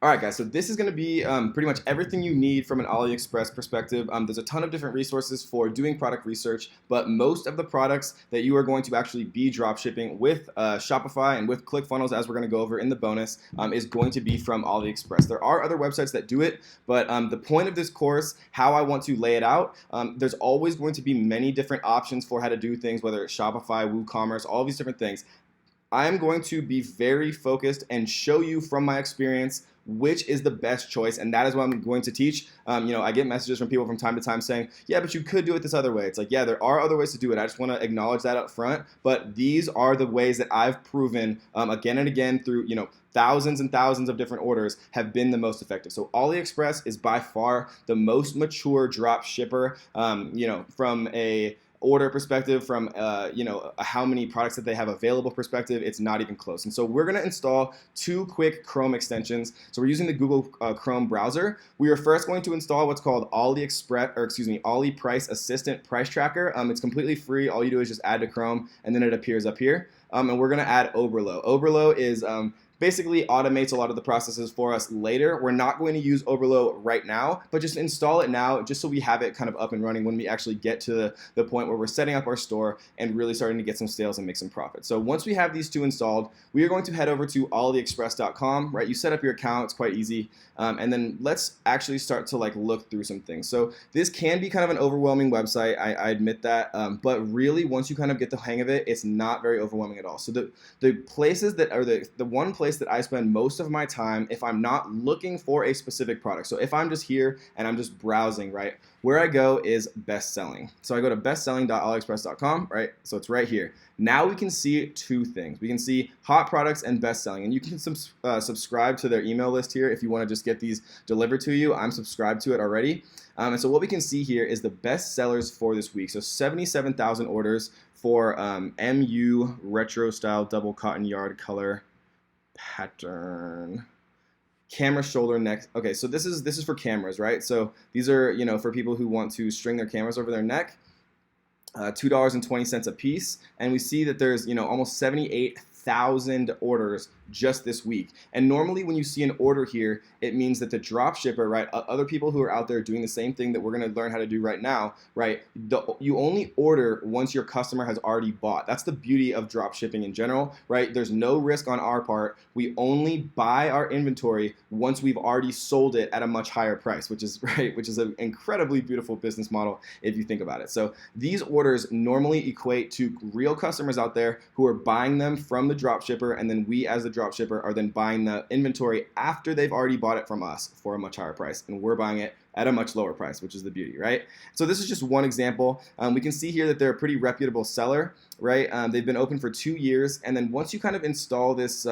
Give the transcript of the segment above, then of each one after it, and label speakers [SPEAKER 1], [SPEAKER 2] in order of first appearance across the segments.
[SPEAKER 1] All right, guys, so this is going to be pretty much everything you need from an AliExpress perspective. There's a ton of different resources for doing product research, but most of the products that you are going to actually be drop shipping with Shopify and with ClickFunnels, as we're going to go over in the bonus, is going to be from AliExpress. There are other websites that do it, but the point of this course, how I want to lay it out, there's always going to be many different options for how to do things, whether it's Shopify, WooCommerce, all these different things. I'm going to be very focused and show you from my experience which is the best choice, and that is what I'm going to teach. I get messages from people from time to time saying, yeah, but you could do it this other way. It's like, yeah, there are other ways to do it. I just want to acknowledge that up front, but these are the ways that I've proven again and again through, thousands and thousands of different orders have been the most effective. So AliExpress is by far the most mature drop shipper, from a order perspective, from how many products that they have available perspective. It's not even close. And so we're going to install two quick Chrome extensions. So we're using the Google Chrome browser. We are first going to install what's called Ali Price Assistant Price Tracker. It's completely free. All you do is just add to Chrome, and then it appears up here. And we're going to add Oberlo. Oberlo is basically automates a lot of the processes for us later. We're not going to use Oberlo right now, but just install it now just so we have it kind of up and running when we actually get to the point where we're setting up our store and really starting to get some sales and make some profit. So once we have these two installed, we are going to head over to aliexpress.com, right? You set up your account, it's quite easy. And then let's actually start to look through some things. So this can be kind of an overwhelming website, I admit that, but really once you kind of get the hang of it, it's not very overwhelming at all. So the places that are the one place that I spend most of my time if I'm not looking for a specific product. So if I'm just here and I'm just browsing, right, where I go is best selling. So I go to bestselling.aliexpress.com, right? So it's right here. Now we can see two things. We can see hot products and best selling, and you can subscribe to their email list here if you want to just get these delivered to you. I'm subscribed to it already. And so what we can see here is the best sellers for this week. So 77,000 orders for MU retro style double cotton yard color pattern. Camera shoulder neck. Okay, so this is for cameras, right? So these are, for people who want to string their cameras over their neck. $2.20 a piece, and we see that there's almost 78,000 orders just this week. And normally when you see an order here, it means that the drop shipper, right, other people who are out there doing the same thing that we're going to learn how to do right now, right, you only order once your customer has already bought. That's the beauty of drop shipping in general, right? There's no risk on our part. We only buy our inventory once we've already sold it at a much higher price, which is an incredibly beautiful business model if you think about it. So these orders normally equate to real customers out there who are buying them from the drop shipper, and then we as the drop shipper are then buying the inventory after they've already bought it from us for a much higher price, and we're buying it at a much lower price, which is the beauty, right? So this is just one example. We can see here that they're a pretty reputable seller, right? They've been open for 2 years, and then once you kind of install this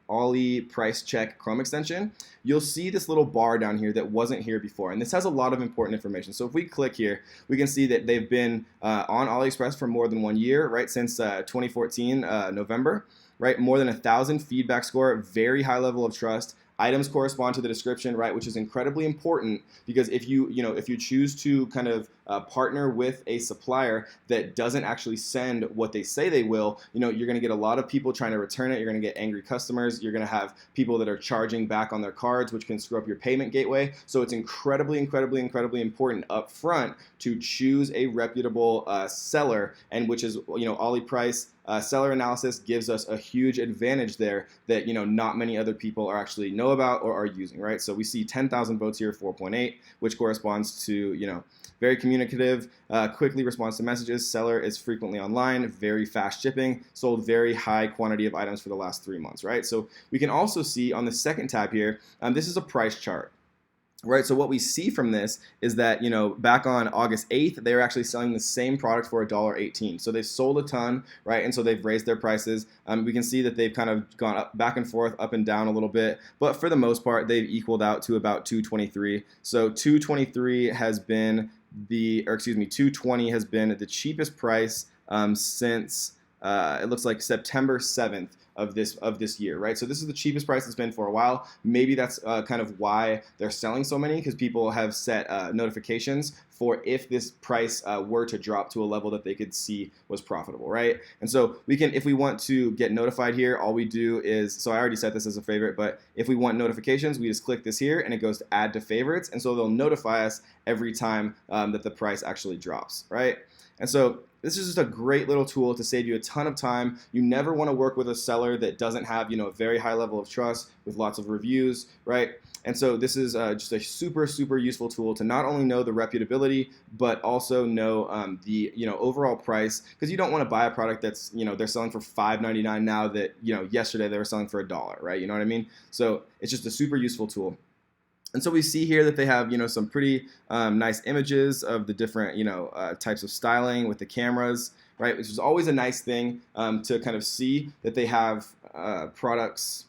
[SPEAKER 1] Ali Price Check Chrome extension, you'll see this little bar down here that wasn't here before, and this has a lot of important information. So if we click here, we can see that they've been on AliExpress for more than 1 year, right, since 2014 November, right? More than 1,000 feedback score, very high level of trust. Items correspond to the description, right, which is incredibly important because if you choose to kind of partner with a supplier that doesn't actually send what they say they will, you're going to get a lot of people trying to return it. You're going to get angry customers. You're going to have people that are charging back on their cards, which can screw up your payment gateway. So it's incredibly, incredibly, incredibly important up front to choose a reputable seller, and which is, Ali Price. Seller analysis gives us a huge advantage there that not many other people are actually know about or are using, right? So we see 10,000 votes here, 4.8, which corresponds to very communicative, quickly responds to messages. Seller is frequently online, very fast shipping, sold very high quantity of items for the last 3 months, right? So we can also see on the second tab here, this is a price chart. Right, so what we see from this is that back on August 8th, they were actually selling the same product for $1.18. So they've sold a ton, right, and so they've raised their prices. We can see that they've kind of gone up, back and forth, up and down a little bit, but for the most part, they've equaled out to about 223. So 223 has been 220 has been the cheapest price since it looks like September 7th of this year, right? So this is the cheapest price it's been for a while. Maybe that's kind of why they're selling so many, because people have set notifications for if this price were to drop to a level that they could see was profitable, right? And so we can, if we want to get notified here, all we do is, so I already set this as a favorite, but if we want notifications, we just click this here and it goes to add to favorites. And so they'll notify us every time that the price actually drops, right? And so this is just a great little tool to save you a ton of time. You never want to work with a seller that doesn't have, a very high level of trust with lots of reviews, right? And so this is just a super, super useful tool to not only know the reputability, but also know the overall price, because you don't want to buy a product that's they're selling for $5.99 now that yesterday they were selling for $1, right? You know what I mean? So it's just a super useful tool. And so we see here that they have, some pretty nice images of the different, types of styling with the cameras, right? Which is always a nice thing to kind of see that they have product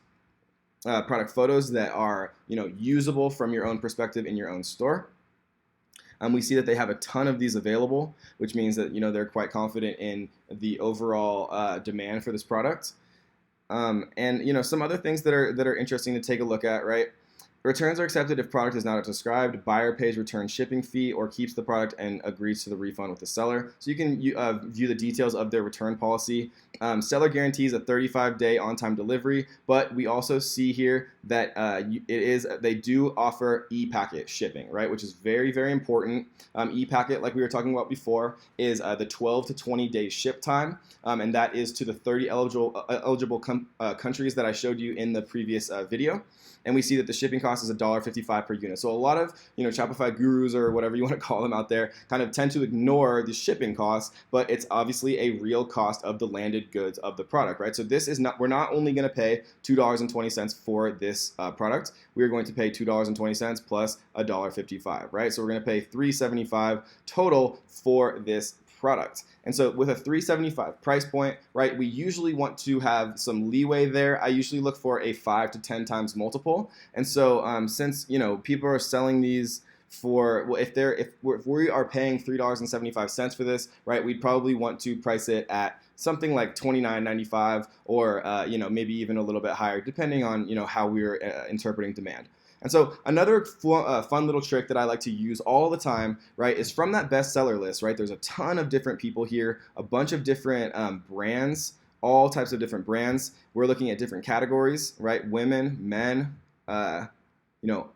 [SPEAKER 1] photos that are, usable from your own perspective in your own store. We see that they have a ton of these available, which means that, they're quite confident in the overall demand for this product. And, some other things that are interesting to take a look at, right? Returns are accepted if product is not as described. Buyer pays return shipping fee or keeps the product and agrees to the refund with the seller. So you can view the details of their return policy. Seller guarantees a 35-day on-time delivery, but we also see here that they do offer e-packet shipping, right? Which is very, very important. E-packet, like we were talking about before, is the 12 to 20 day ship time, and that is to the 30 eligible countries that I showed you in the previous video. And we see that the shipping cost is $1.55 per unit. So a lot of Shopify gurus or whatever you want to call them out there kind of tend to ignore the shipping costs, but it's obviously a real cost of the landed goods of the product, right? So this is not, we're not only going to pay $2.20 for this product, we are going to pay $2.20 plus $1.55, right? So we're going to pay $3.75 total for this product. And so with a $3.75 price point, right, we usually want to have some leeway there. I usually look for a 5 to 10 times multiple. And so since, people are selling these for, well, if we are paying $3.75 for this, right, we'd probably want to price it at something like $29.95 or, maybe even a little bit higher, depending on, how we're interpreting demand. And so another fun little trick that I like to use all the time, right, is from that bestseller list, right? There's a ton of different people here, a bunch of different brands, all types of different brands. We're looking at different categories, right? Women, men,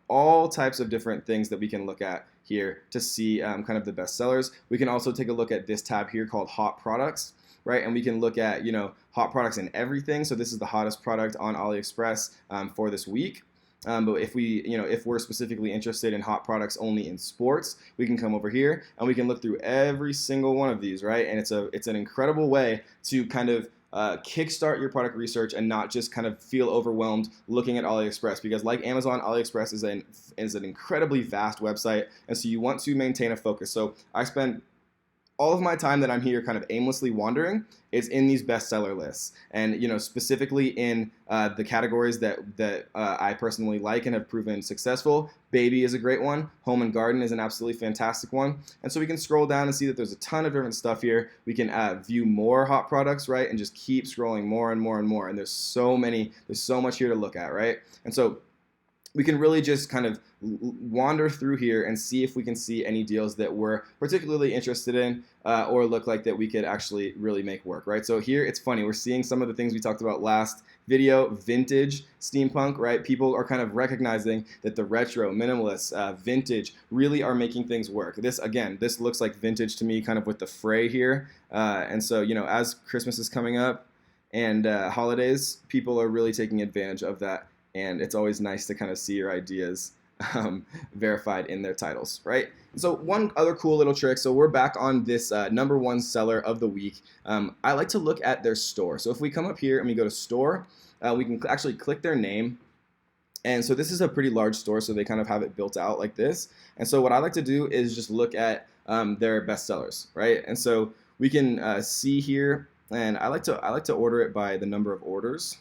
[SPEAKER 1] all types of different things that we can look at here to see kind of the best sellers. We can also take a look at this tab here called Hot Products, right? And we can look at, hot products in everything. So this is the hottest product on AliExpress for this week. But if we're specifically interested in hot products only in sports, we can come over here and we can look through every single one of these, right? And it's an incredible way to kind of kickstart your product research and not just kind of feel overwhelmed looking at AliExpress, because like Amazon, AliExpress is an incredibly vast website, and so you want to maintain a focus. So I spend all of my time that I'm here kind of aimlessly wandering is in these bestseller lists, and specifically in the categories that I personally like and have proven successful. Baby is a great one. Home and garden is an absolutely fantastic one. And so we can scroll down and see that there's a ton of different stuff here. We can view more hot products, right, and just keep scrolling more and more and more. And there's so much here to look at, right? And so we can really just kind of wander through here and see if we can see any deals that we're particularly interested in or look like that we could actually really make work, right? So here it's funny, we're seeing some of the things we talked about last video, vintage steampunk, right? People are kind of recognizing that the retro, minimalist, vintage really are making things work. This looks like vintage to me, kind of with the fray here. And so, as Christmas is coming up and holidays, people are really taking advantage of that. And it's always nice to kind of see your ideas verified in their titles, right? So one other cool little trick, so we're back on this number one seller of the week. I like to look at their store. So if we come up here and we go to store, we can actually click their name. And so this is a pretty large store, so they kind of have it built out like this. And so what I like to do is just look at their best sellers, right? And so we can see here, and I like to order it by the number of orders.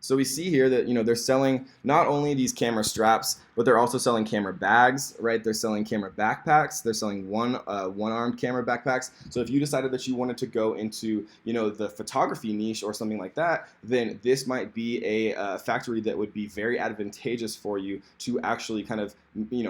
[SPEAKER 1] So we see here that they're selling not only these camera straps, but they're also selling camera bags, right? They're selling camera backpacks. They're selling one-armed camera backpacks. So if you decided that you wanted to go into the photography niche or something like that, then this might be a factory that would be very advantageous for you to actually kind of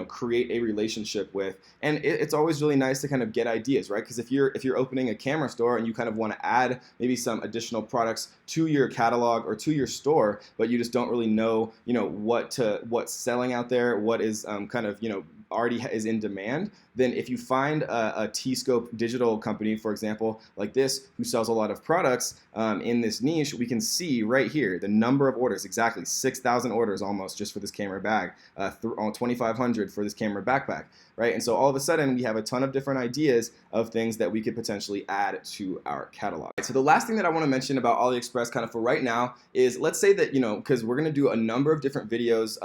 [SPEAKER 1] create a relationship with. And it's always really nice to kind of get ideas, right? Because if you're opening a camera store and you kind of want to add maybe some additional products to your catalog or to your store, but you just don't really know what's selling out there, what is kind of already is in demand, then if you find a T-Scope digital company, for example, like this, who sells a lot of products in this niche, we can see right here the number of orders, exactly 6,000 orders almost just for this camera bag, 2,500 for this camera backpack, right? And so all of a sudden we have a ton of different ideas of things that we could potentially add to our catalog. So the last thing that I want to mention about AliExpress kind of for right now is, let's say that, because we're going to do a number of different videos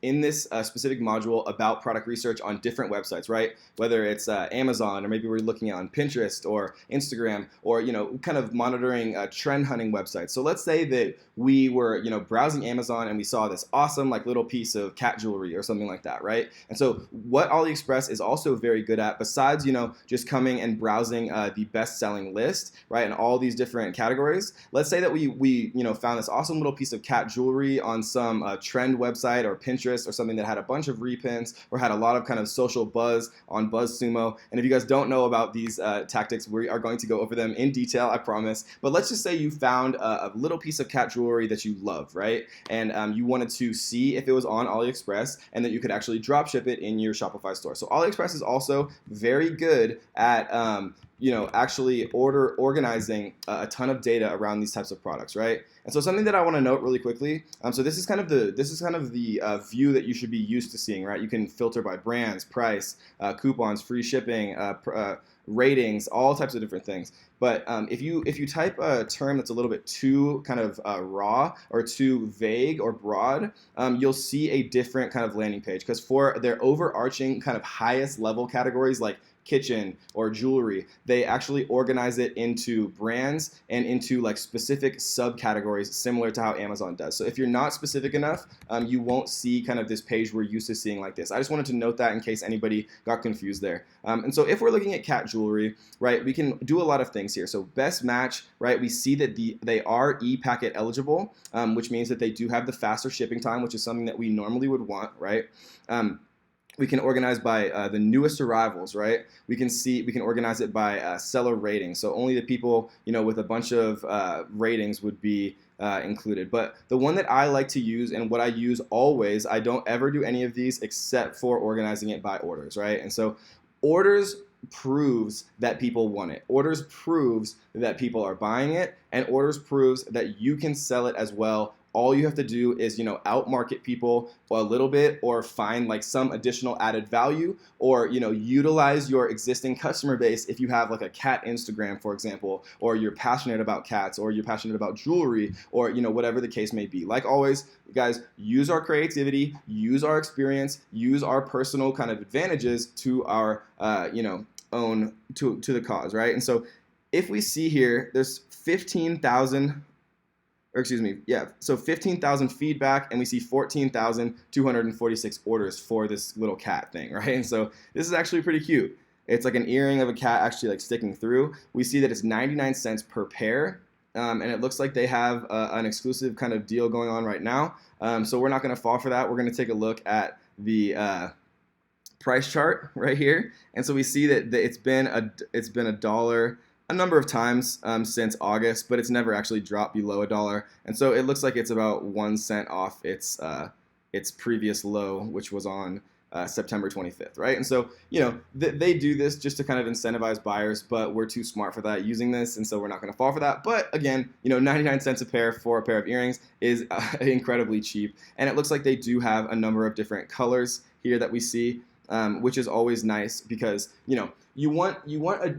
[SPEAKER 1] in this specific module about product research on different websites, right? Whether it's Amazon, or maybe we're looking on Pinterest or Instagram, or kind of monitoring trend hunting websites. So let's say that we were browsing Amazon and we saw this awesome like little piece of cat jewelry or something like that, right? And so what AliExpress is also very good at, besides just coming and browsing the best-selling list, right, and all these different categories. Let's say that we found this awesome little piece of cat jewelry on some trend website or Pinterest or something that had a bunch of reprints or had a lot of kind of social buzz on BuzzSumo. And if you guys don't know about these tactics, we are going to go over them in detail, I promise. But let's just say you found a little piece of cat jewelry that you love, right? And you wanted to see if it was on AliExpress and that you could actually drop ship it in your Shopify store. So AliExpress is also very good at actually organizing a ton of data around these types of products, right? And so something that I want to note really quickly, so this is kind of the view that you should be used to seeing, right? You can filter by brands, price, coupons, free shipping, ratings, all types of different things. But if you type a term that's a little bit too kind of raw or too vague or broad, you'll see a different kind of landing page, because for their overarching kind of highest level categories like kitchen or jewelry, they actually organize it into brands and into like specific subcategories, similar to how Amazon does. So if you're not specific enough, you won't see kind of this page we're used to seeing like this. I just wanted to note that in case anybody got confused there. And so if we're looking at cat jewelry, right, we can do a lot of things here. So best match, right, we see that they are e-packet eligible, which means that they do have the faster shipping time, which is something that we normally would want, right? We can organize by the newest arrivals, right? We can organize it by seller ratings. So only the people, with a bunch of ratings would be included. But the one that I like to use, and what I use always, I don't ever do any of these except for organizing it by orders, right? And so orders proves that people want it. Orders proves that people are buying it, and orders proves that you can sell it as well. All you have to do is, outmarket people a little bit, or find like some additional added value, or, utilize your existing customer base if you have like a cat Instagram, for example, or you're passionate about cats, or you're passionate about jewelry, or, whatever the case may be. Like always, guys, use our creativity, use our experience, use our personal kind of advantages to our, own, to the cause, right? And so if we see here, there's 15,000 so 15,000 feedback, and we see 14,246 orders for this little cat thing, right? And so this is actually pretty cute. It's like an earring of a cat actually like sticking through. We see that it's 99 cents per pair, and it looks like they have an exclusive kind of deal going on right now. So we're not going to fall for that. We're going to take a look at the price chart right here, and so we see that it's been a dollar a number of times since August, but it's never actually dropped below $1. And so it looks like it's about 1 cent off its previous low, which was on September 25th, right? And so, they do this just to kind of incentivize buyers, but we're too smart for that using this, and so we're not going to fall for that. But again, 99 cents a pair for a pair of earrings is incredibly cheap. And it looks like they do have a number of different colors here that we see, which is always nice, because, you want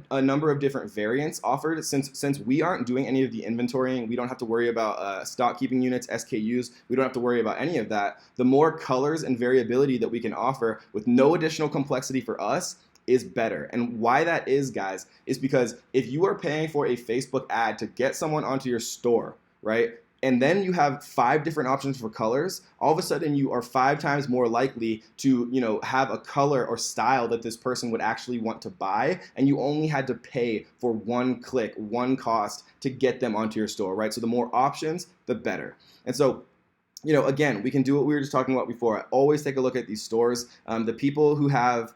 [SPEAKER 1] a number of different variants offered. Since we aren't doing any of the inventorying, we don't have to worry about stock keeping units, SKUs. We don't have to worry about any of that. The more colors and variability that we can offer with no additional complexity for us is better. And why that is, guys, is because if you are paying for a Facebook ad to get someone onto your store, right, and then you have 5 different options for colors, all of a sudden you are 5 times more likely to, have a color or style that this person would actually want to buy, and you only had to pay for one click, one cost to get them onto your store, right? So the more options, the better. And so, again, we can do what we were just talking about before. I always take a look at these stores. The people who have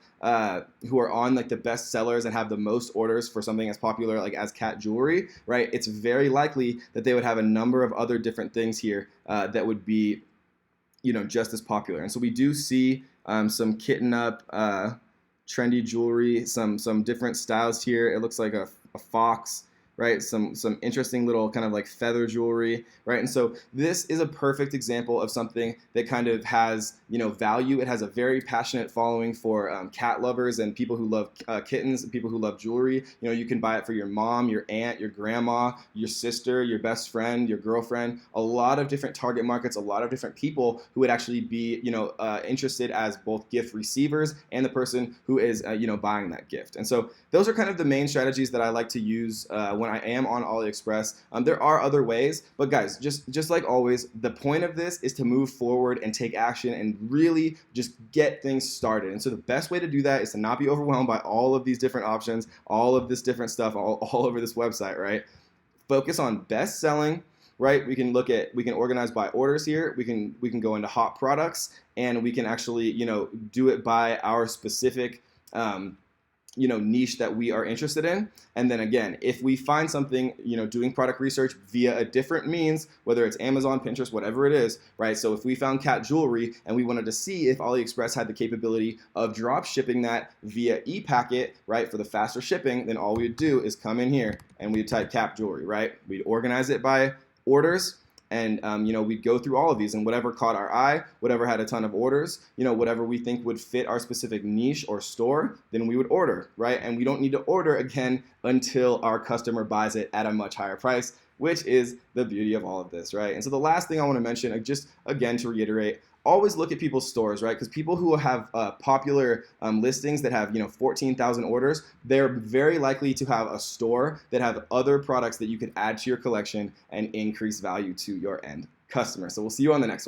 [SPEAKER 1] who are on like the best sellers and have the most orders for something as popular like as cat jewelry, right? It's very likely that they would have a number of other different things here that would be, just as popular. And so we do see some kitten up, trendy jewelry, some different styles here. It looks like a fox, right? Some interesting little kind of like feather jewelry, right? And so this is a perfect example of something that kind of has, value. It has a very passionate following for cat lovers and people who love kittens and people who love jewelry. You can buy it for your mom, your aunt, your grandma, your sister, your best friend, your girlfriend, a lot of different target markets, a lot of different people who would actually be, interested as both gift receivers and the person who is, buying that gift. And so those are kind of the main strategies that I like to use when I am on AliExpress. There are other ways, but guys, just like always, the point of this is to move forward and take action and really just get things started. And so the best way to do that is to not be overwhelmed by all of these different options, all of this different stuff all over this website, right? Focus on best selling, right? We can organize by orders here. We can go into hot products, and we can actually, do it by our specific niche that we are interested in. And then again, if we find something, doing product research via a different means, whether it's Amazon, Pinterest, whatever it is, right? So if we found cat jewelry and we wanted to see if AliExpress had the capability of drop shipping that via ePacket, right, for the faster shipping, then all we'd do is come in here and we'd type cat jewelry, right? We'd organize it by orders. And, we'd go through all of these, and whatever caught our eye, whatever had a ton of orders, whatever we think would fit our specific niche or store, then we would order, right? And we don't need to order again until our customer buys it at a much higher price, which is the beauty of all of this, right? And so the last thing I want to mention, just again to reiterate, always look at people's stores, right? Because people who have popular listings that have 14,000 orders, they're very likely to have a store that have other products that you could add to your collection and increase value to your end customer. So we'll see you on the next one.